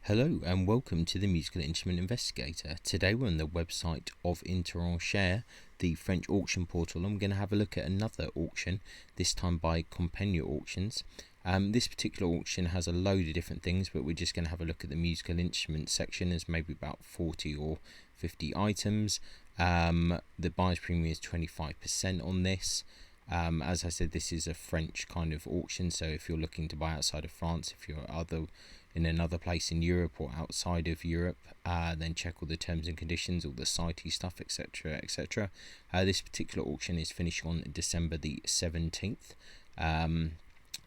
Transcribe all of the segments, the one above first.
Hello and welcome to the Musical Instrument Investigator. Today we're on the website of Interauction, the French auction portal. I'm going to have a look at another auction, this time by Compiegne Auctions. This particular auction has a load of different things, but we're just going to have a look at the musical instrument section. There's maybe about 40 or 50 items. The buyer's premium is 25% on this. As I said, this is a French kind of auction, so if you're looking to buy outside of France, if you're in another place in Europe or outside of Europe, then check all the terms and conditions, all the CITE stuff, etc, etc. This particular auction is finishing on December the 17th,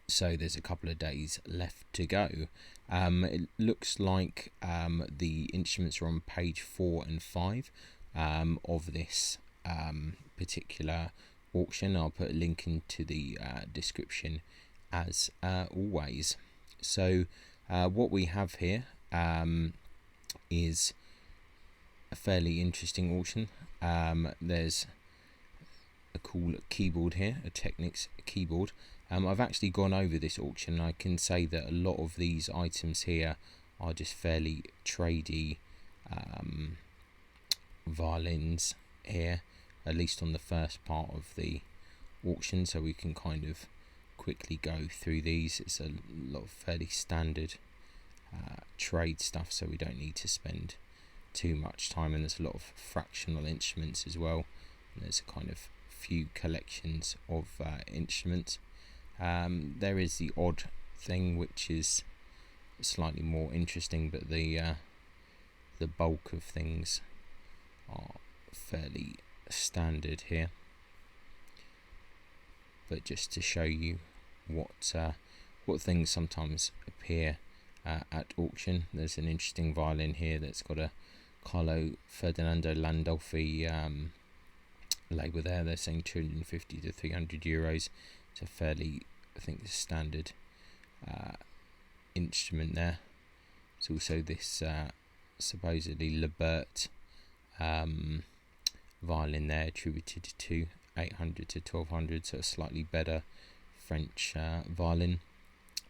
so there's a couple of days left to go. It looks like the instruments are on page 4 and 5 of this particular auction. I'll put a link into the description as always. So what we have here is a fairly interesting auction. There's a cool keyboard here, a Technics keyboard. I've actually gone over this auction and I can say that a lot of these items here are just fairly tradey violins here, at least on the first part of the auction, so we can kind of quickly go through these. It's a lot of fairly standard trade stuff, so we don't need to spend too much time, and there's a lot of fractional instruments as well, and there's a kind of few collections of instruments. There is the odd thing which is slightly more interesting, but the bulk of things are fairly standard here. But just to show you what things sometimes appear at auction, there's an interesting violin here that's got a Carlo Ferdinando Landolfi label there. They're saying 250 to 300 euros. It's a fairly, I think, standard instrument there. There's also this supposedly Lebert violin there, attributed to 800 to 1200, so a slightly better French violin.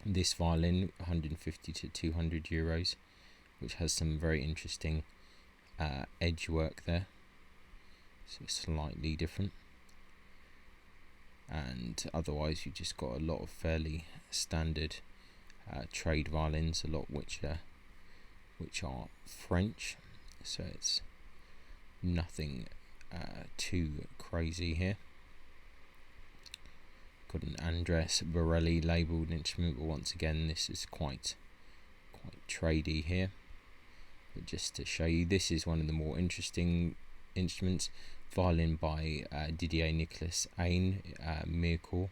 This violin, 150 to 200 euros, which has some very interesting edge work there, so slightly different. And otherwise you've just got a lot of fairly standard trade violins, a lot which are French, so it's nothing too crazy here. Got an Andres Borelli labelled instrument, but once again this is quite tradey here. But just to show you, this is one of the more interesting instruments. Violin by Didier Nicolas Ain, Mircore,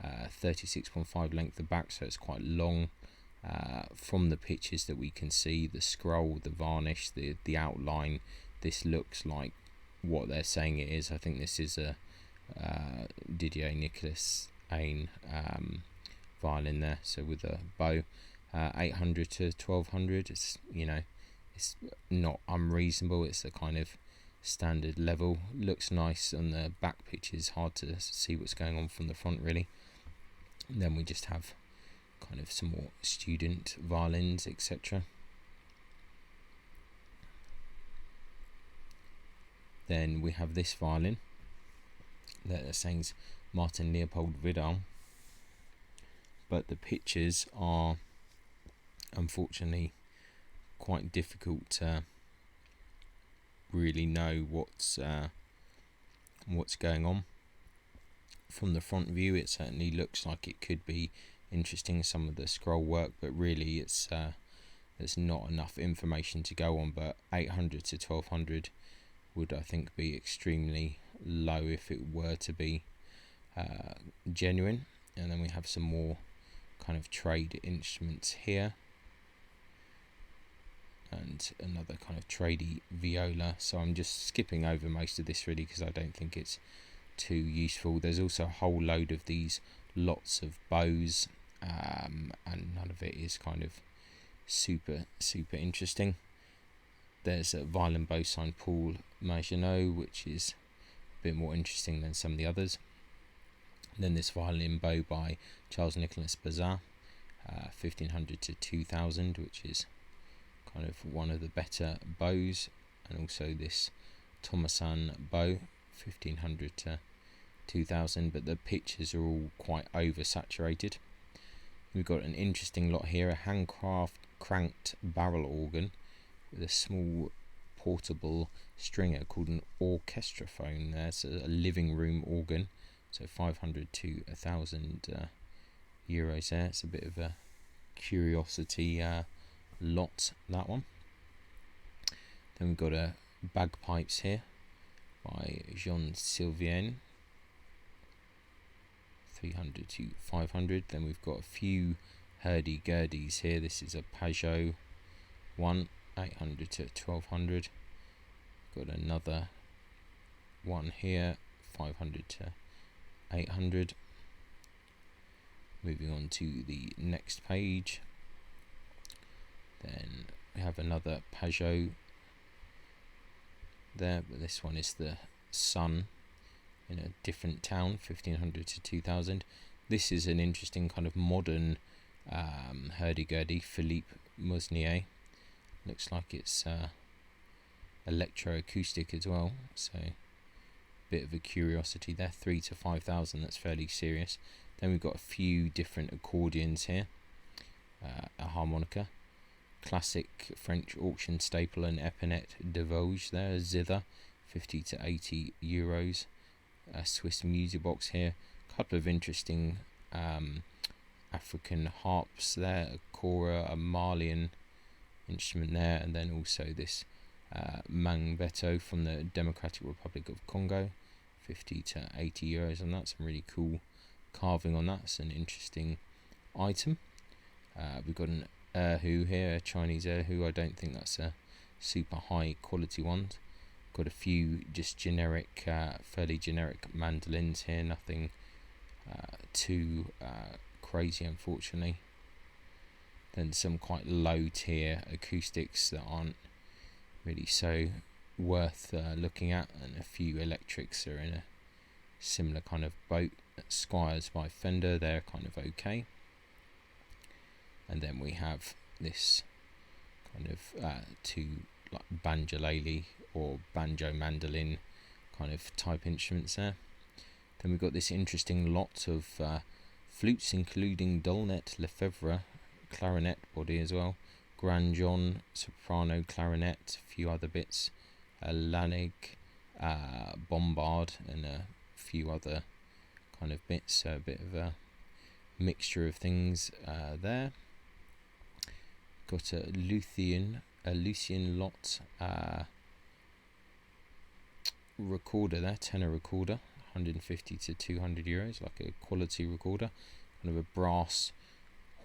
36.5 length of back, so it's quite long. From the pictures that we can see, the scroll, the varnish, the outline, this looks like what they're saying it is. I think this is a Didier Nicolas Ain violin there, so with a bow. 800 to 1200, it's not unreasonable. It's a kind of standard level. Looks nice on the back pictures, hard to see what's going on from the front really. And then we just have kind of some more student violins, etc. Then we have this violin that saying Martin Leopold Vidal, but the pictures are unfortunately quite difficult to really know what's going on. From the front view it certainly looks like it could be interesting, some of the scroll work, but really it's there's not enough information to go on. But 800 to 1200 would, I think, be extremely low if it were to be genuine. And then we have some more kind of trade instruments here, and another kind of tradey viola. So I'm just skipping over most of this really because I don't think it's too useful. There's also a whole load of these lots of bows, and none of it is kind of super interesting. There's a violin bow signed Paul Maginot, which is a bit more interesting than some of the others. And then this violin bow by Charles Nicolas Bazin, 1500 to 2000, which is kind of one of the better bows, and also this Thomasan bow, 1500 to 2000, but the pictures are all quite oversaturated. We've got an interesting lot here, a handcraft cranked barrel organ with a small portable stringer called an orchestraphone. There's a living room organ, so 500 to 1,000 euros there. It's a bit of a curiosity lot, that one. Then we've got a bagpipes here by Jean Sylvain, 300 to 500. Then we've got a few hurdy-gurdies here. This is a Peugeot one, 800 to 1200. Got another one here, 500 to 800. Moving on to the next page. Then we have another Peugeot there, but this one is the Sun in a different town, 1500 to 2000. This is an interesting kind of modern hurdy-gurdy, Philippe Musnier. Looks like it's electroacoustic as well, so bit of a curiosity there. 3 to 5,000, that's fairly serious. Then we've got a few different accordions here, a harmonica, classic French auction staple and epinette de Vosges there, zither, 50 to 80 euros. A Swiss music box here, a couple of interesting African harps there, a kora, a Malian instrument there, and then also this mangbeto from the Democratic Republic of Congo, 50 to 80 euros on that. Some really cool carving on that. It's an interesting item. We've got an erhu here, a Chinese erhu. I don't think that's a super high quality one. Got a few just generic, fairly generic mandolins here, nothing too crazy, unfortunately. Then some quite low tier acoustics that aren't really so worth looking at, and a few electrics are in a similar kind of boat. Squires by Fender, they're kind of okay. And then we have this kind of two like banjolele or banjo mandolin kind of type instruments there. Then we've got this interesting lot of flutes, including Dolnet, Lefebvre, clarinet body as well, Grand John, soprano, clarinet, a few other bits, Lanig, Bombard, and a few other kind of bits, so a bit of a mixture of things there. Got a Lucian lot recorder there, tenor recorder, 150 to 200 euros, like a quality recorder, kind of a brass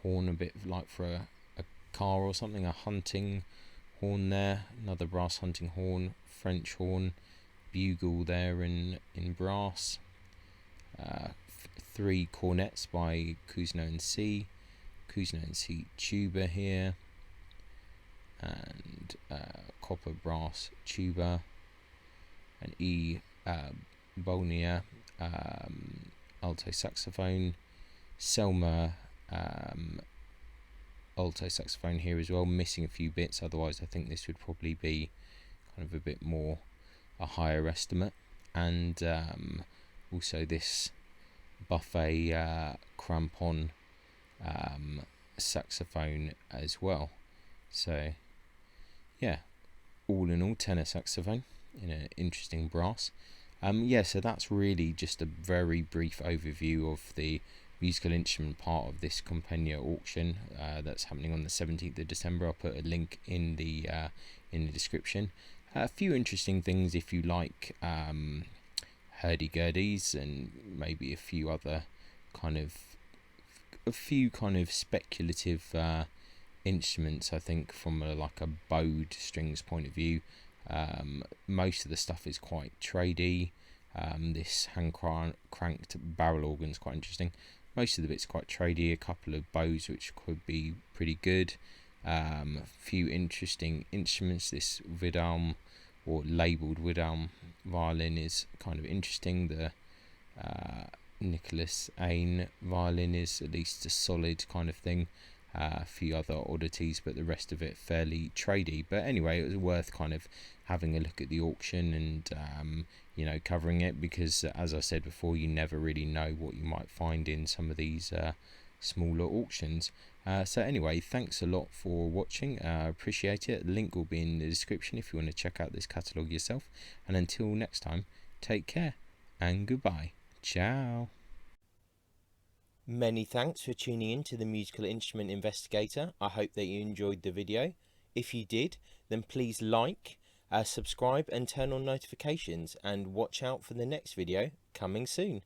horn, a bit like for a car or something, a hunting horn there, another brass hunting horn, French horn, bugle there in brass, 3 cornets by Cousineau & C, Cousineau & C tuba here, and copper brass tuba, an E Bolnier alto saxophone, Selmer alto saxophone here as well, missing a few bits, otherwise I think this would probably be kind of a bit more a higher estimate. And also this Buffet crampon saxophone as well. So yeah, all in all, tenor saxophone in an interesting brass. So that's really just a very brief overview of the musical instrument part of this Compiegne auction that's happening on the 17th of December. I'll put a link in the description. A few interesting things if you like hurdy-gurdies, and maybe a few other kind of speculative instruments. I think from like a bowed strings point of view, most of the stuff is quite tradey. This hand cranked barrel organ is quite interesting. Most of the bits quite tradey. A couple of bows which could be pretty good. A few interesting instruments. This Vidalm, or labelled Vidalm violin, is kind of interesting. The Nicholas Ain violin is at least a solid kind of thing. a few other oddities, but the rest of it fairly tradey. But anyway, it was worth kind of having a look at the auction and you know, covering it, because as I said before, you never really know what you might find in some of these smaller auctions. So anyway, thanks a lot for watching. Appreciate it. Link will be in the description if you want to check out this catalogue yourself. And until next time, take care and goodbye. Ciao. Many thanks for tuning in to the Musical Instrument Investigator. I hope that you enjoyed the video. If you did, then please like, subscribe and turn on notifications, and watch out for the next video coming soon.